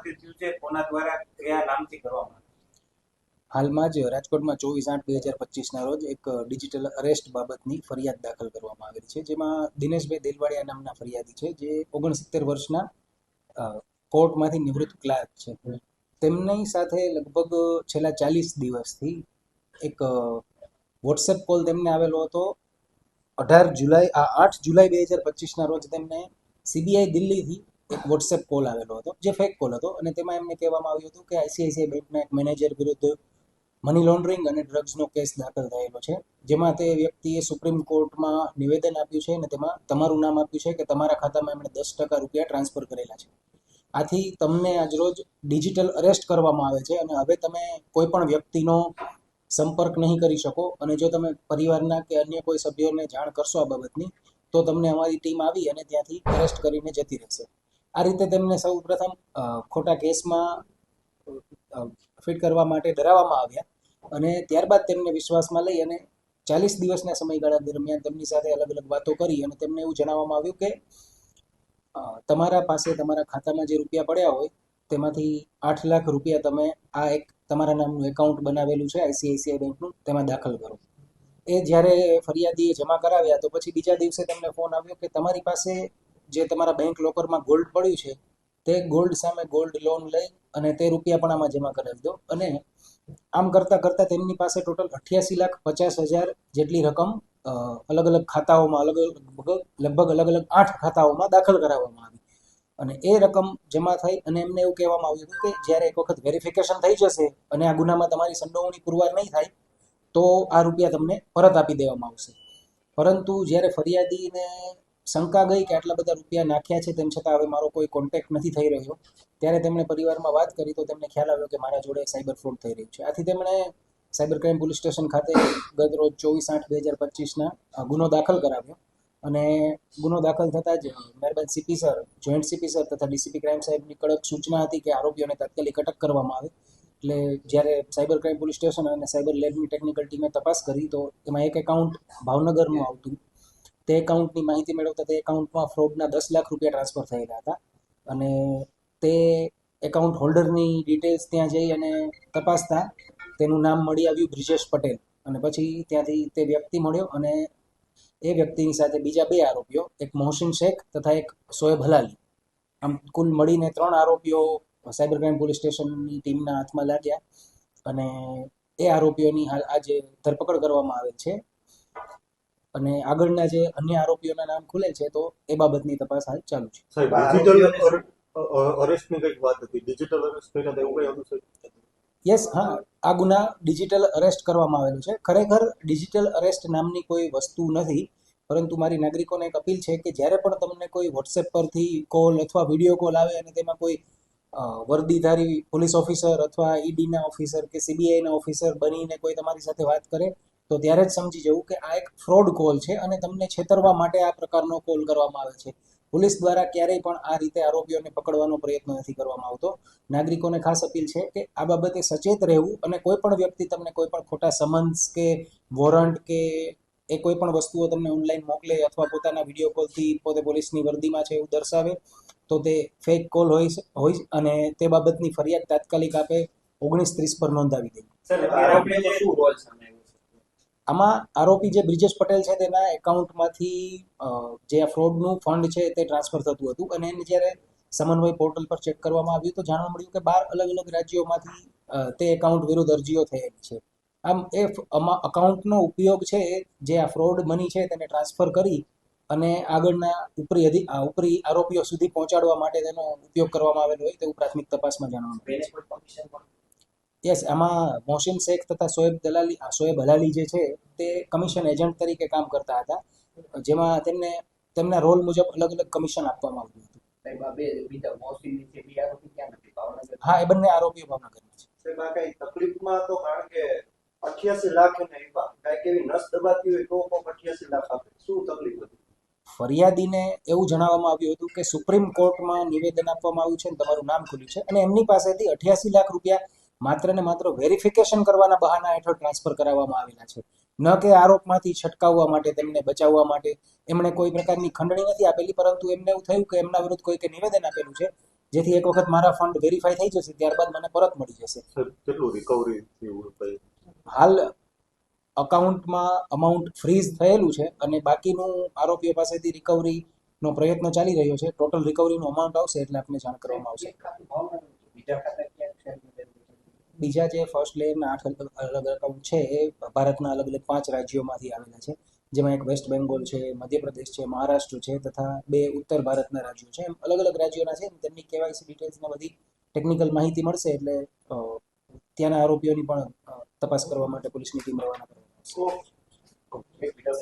ઉપરથી થયું છે, કોના દ્વારા કયા નામથી કરવામાં? હાલમાં જ રાજકોટમાં 24/8/2025ના રોજ એક ડિજિટલ અરેસ્ટ બાબતની ફરિયાદ દાખલ કરવામાં આવેલી છે, જેમાં દિનેશભાઈ દેલવાડિયા નામના ફરિયાદી છે, જે 69 વર્ષના કોર્ટમાંથી નિવૃત્ત ક્લાર્ક છે. તેમની સાથે લગભગ છેલ્લા 40 દિવસથી એક વોટ્સએપ કોલ તેમને આવેલો હતો. 8 જુલાઈ 2025ના રોજ તેમને સીબીઆઈ દિલ્હીથી એક વોટ્સએપ કોલ આવેલો હતો, જે ફેક કોલ હતો, અને તેમાં એમને કહેવામાં આવ્યું હતું કે આઈસીઆઈસીઆઈ બેંકના એક મેનેજર વિરુદ્ધ મની લોન્ડરિંગ અને ડ્રગ્સનો કેસ દાખલ થયેલો છે, જેમાં તે વ્યક્તિએ સુપ્રીમ કોર્ટમાં નિવેદન આપ્યું છે અને તેમાં તમારું નામ આપ્યું છે કે તમારા ખાતામાં એમણે 10% રૂપિયા ટ્રાન્સફર કરેલા છે. આથી તમને આજરોજ ડિજિટલ અરેસ્ટ કરવામાં આવે છે અને હવે તમે કોઈ પણ વ્યક્તિનો સંપર્ક નહીં કરી શકો, અને જો તમે પરિવારના કે અન્ય કોઈ સભ્યોને જાણ કરશો આ બાબતની, તો તમને અમારી ટીમ આવી અને ત્યાંથી અરેસ્ટ કરીને જતી રહેશે. આ રીતે તેમને સૌ પ્રથમ ખોટા કેસમાં ફિટ કરવા માટે ડરાવવામાં આવ્યા, અને ત્યારબાદ તેમને વિશ્વાસમાં લઈ અને 40 દિવસના સમયગાળા દરમિયાન તેમની સાથે અલગ અલગ વાતો કરી અને તેમને એવું જણાવવામાં આવ્યું કે તમારા પાસે તમારા ખાતામાં જે રૂપિયા પડ્યા હોય તેમાંથી 8 લાખ રૂપિયા તમે આ એક તમારા નામનું એકાઉન્ટ બનાવેલું છે આઈસીઆઈસીઆઈ બેંકનું, તેમાં દાખલ કરો. એ જ્યારે ફરિયાદીએ જમા કરાવ્યા તો પછી બીજા દિવસે તેમને ફોન આવ્યો કે તમારી પાસે જે તમારા બેંક લોકરમાં ગોલ્ડ પડ્યું છે તે ગોલ્ડ સામે ગોલ્ડ લોન લઈ અને તે રૂપિયા પણ આમાં જમા કરાવી દો. અને આમ કરતાં કરતાં તેમની પાસે ટોટલ 88,50,000 જેટલી રકમ અલગ અલગ ખાતાઓમાં લગભગ અલગ અલગ 8 ખાતાઓમાં દાખલ કરાવવામાં આવી. અને એ રકમ જમા થઈ અને એમને એવું કહેવામાં આવ્યું હતું કે જ્યારે એક વખત વેરિફિકેશન થઈ જશે અને આ ગુનામાં તમારી સંડોવણી પુરવાર નહીં થાય તો આ રૂપિયા તમને પરત આપી દેવામાં આવશે. પરંતુ જ્યારે ફરિયાદીને શંકા ગઈ કે આટલા બધા રૂપિયા નાખ્યા છે તેમ છતાં હવે મારો કોઈ કોન્ટેક્ટ નથી થઈ રહ્યો, ત્યારે તેમણે પરિવારમાં વાત કરી તો તેમને ખ્યાલ આવ્યો કે મારા જોડે સાયબર ફ્રોડ થઈ રહ્યું છે. આથી તેમણે સાયબર ક્રાઇમ પોલીસ સ્ટેશન ખાતે ગત રોજ 24/8/2025ના ગુનો દાખલ કરાવ્યો, અને ગુનો દાખલ થતાં જ મહેરબાન CP sir, joint CP sir તથા ડીસીપી ક્રાઇમ સાહેબની કડક સૂચના હતી કે આરોપીઓને તાત્કાલિક અટક કરવામાં આવે. એટલે જ્યારે સાયબર ક્રાઇમ પોલીસ સ્ટેશન અને સાયબર લેબની ટેકનિકલ ટીમે તપાસ કરી તો એમાં એક એકાઉન્ટ ભાવનગરનું આવતું. તે એકાઉન્ટની માહિતી મેળવતા તે એકાઉન્ટમાં ફ્રોડના 10 લાખ રૂપિયા ટ્રાન્સફર થયેલા હતા, અને તે એકાઉન્ટ હોલ્ડરની ડિટેલ્સ ત્યાં જઈ અને તપાસતા તેનું નામ મળી આવ્યું બ્રિજેશ પટેલ. અને પછી ત્યાંથી તે વ્યક્તિ મળ્યો અને એ વ્યક્તિની સાથે બીજા 2 આરોપીઓ, એક મોહસિન શેખ તથા એક શોએબ હલાલી, આમ કુલ મળીને 3 આરોપીઓ સાયબર ક્રાઇમ પોલીસ સ્ટેશનની ટીમના હાથમાં લાગ્યા, અને એ આરોપીઓની હાલ આજે ધરપકડ કરવામાં આવે છે. અને આગળના જે અન્ય આરોપીઓના નામ ખુલે છે તો એ બાબતની તપાસ હાલ ચાલુ છે. સાહેબ, ડિજિટલ અરેસ્ટની કઈક વાત હતી, ડિજિટલ અરેસ્ટ કર્યા હતા એવું કઈ હતું સાહેબ? યસ, હા, આ ગુના ડિજિટલ અરેસ્ટ કરવામાં આવેલું છે. ખરેખર ડિજિટલ અરેસ્ટ નામની કોઈ વસ્તુ નથી, પરંતુ મારી નાગરિકોને એક અપીલ છે કે જ્યારે પણ તમને કોઈ વોટ્સએપ પરથી કોલ અથવા વિડીયો કોલ આવે અને તેમાં કોઈ વર્દીધારી પોલીસ ઓફિસર અથવા ઈડીના ઓફિસર કે સીબીઆઈના ઓફિસર બનીને કોઈ તમારી સાથે વાત કરે તો ત્યારે જ સમજી જવું કે આ એક ફ્રોડ કોલ છે અને તમને છેતરવા માટે આ પ્રકારનો કોલ કરવામાં આવે છે. પોલીસ દ્વારા ક્યારેય પણ આ રીતે આરોપીઓને પકડવાનો પ્રયત્ન નથી કરવામાં આવતો. નાગરિકોને ખાસ અપીલ છે કે આ બાબતે સચેત રહેવું, અને કોઈ પણ વ્યક્તિ તમને કોઈ પણ ખોટા સમન્સ કે વોરંટ કે એ કોઈ પણ વસ્તુઓ તમને ઓનલાઈન મોકલે અથવા પોતાના વિડીયો કોલથી પોતે પોલીસની વર્દીમાં છે એવું દર્શાવે તો તે ફેક કોલ હોય અને તે બાબતની ફરિયાદ તાત્કાલિક આપે 1930 પર નોંધાવી દે. આમાં આરોપી જે બ્રિજેશ પટેલ છે તેના એકાઉન્ટમાંથી જે આ ફ્રોડનું ફંડ છે તે ટ્રાન્સફર થતું હતું, અને એને જ્યારે સમન્વય પોર્ટલ પર ચેક કરવામાં આવ્યું તો જાણવા મળ્યું કે 12 અલગ અલગ રાજ્યોમાંથી તે એકાઉન્ટ વિરુદ્ધ અરજીઓ થયેલી છે. આમ એ અકાઉન્ટનો ઉપયોગ છે જે આ ફ્રોડ મની છે તેને ટ્રાન્સફર કરી અને આગળના ઉપરી આરોપીઓ સુધી પહોંચાડવા માટે તેનો ઉપયોગ કરવામાં આવેલો હોય તેવું પ્રાથમિક તપાસમાં જાણવા મળ્યું. યસ, આમાં મોહસિન શેખ તથા શોએબ હલાલી જે છે તે કમિશન એજન્ટ તરીકે કામ કરતા હતા, જેમાં તેમના રોલ મુજબ અલગ અલગ કમિશન આપવામાં આવતું હતું. હા, એ બંને આરોપીઓ ભાવનગરના છે. કઈ તકલીફમાં તો કારણ કે 88 લાખ એને આપ્યા, કઈક એવી નસ દબાતી હોય તો 88 લાખ આપે, શું તકલીફ હતી? ફરિયાદીને એવું જણાવવામાં આવ્યું હતું કે સુપ્રીમ કોર્ટમાં નિવેદન આપવામાં આવ્યું છે અને તમારું નામ ખુલ્યું છે, અને એમની પાસેથી 88 લાખ રૂપિયા માત્ર ને માત્ર વેરિફિકેશન કરવાના બહાના હેઠળ ટ્રાન્સફર કરાવવામાં આવેલા છે, ન કે આરોપમાંથી છટકાવવા માટે, તેમને બચાવવા માટે. એમણે કોઈ પ્રકારની ખંડણી નથી આપેલી, પરંતુ એમને એવું થયું કે એમના વિરુદ્ધ કોઈકે નિવેદન આપેલું છે જેથી એક વખત મારા ફંડ વેરીફાઈ થઈ જશે ત્યારબાદ મને પરત મળી જશે. કેટલું રિકવરી થયું ભાઈ? હાલ અકાઉન્ટમાં અમાઉન્ટ ફ્રીઝ થયેલું છે અને બાકીનું આરોપીઓ પાસેથી રિકવરીનો પ્રયત્ન ચાલી રહ્યો છે. ટોટલ રિકવરીનું અમાઉન્ટ આવશે એટલે આપને જાણ કરવામાં આવશે. બીજા ખાતા ક્યાં છે? બીજા જે ફર્સ્ટ લેયરના 8 અલગ એકાઉન્ટ છે એ ભારતના અલગ અલગ 5 રાજ્યોમાંથી આવેલા છે, જેમાં એક વેસ્ટ બેંગોલ છે, મધ્યપ્રદેશ છે, મહારાષ્ટ્ર છે તથા 2 ઉત્તર ભારતના રાજ્યો છે. એમ અલગ અલગ રાજ્યોના છે. તેમની કેવાયસી ડિટેલ્સને બધી ટેકનિકલ માહિતી મળશે એટલે ત્યાંના આરોપીઓની પણ તપાસ કરવા માટે પોલીસની ટીમ રવાના કરવામાં આવશે. એક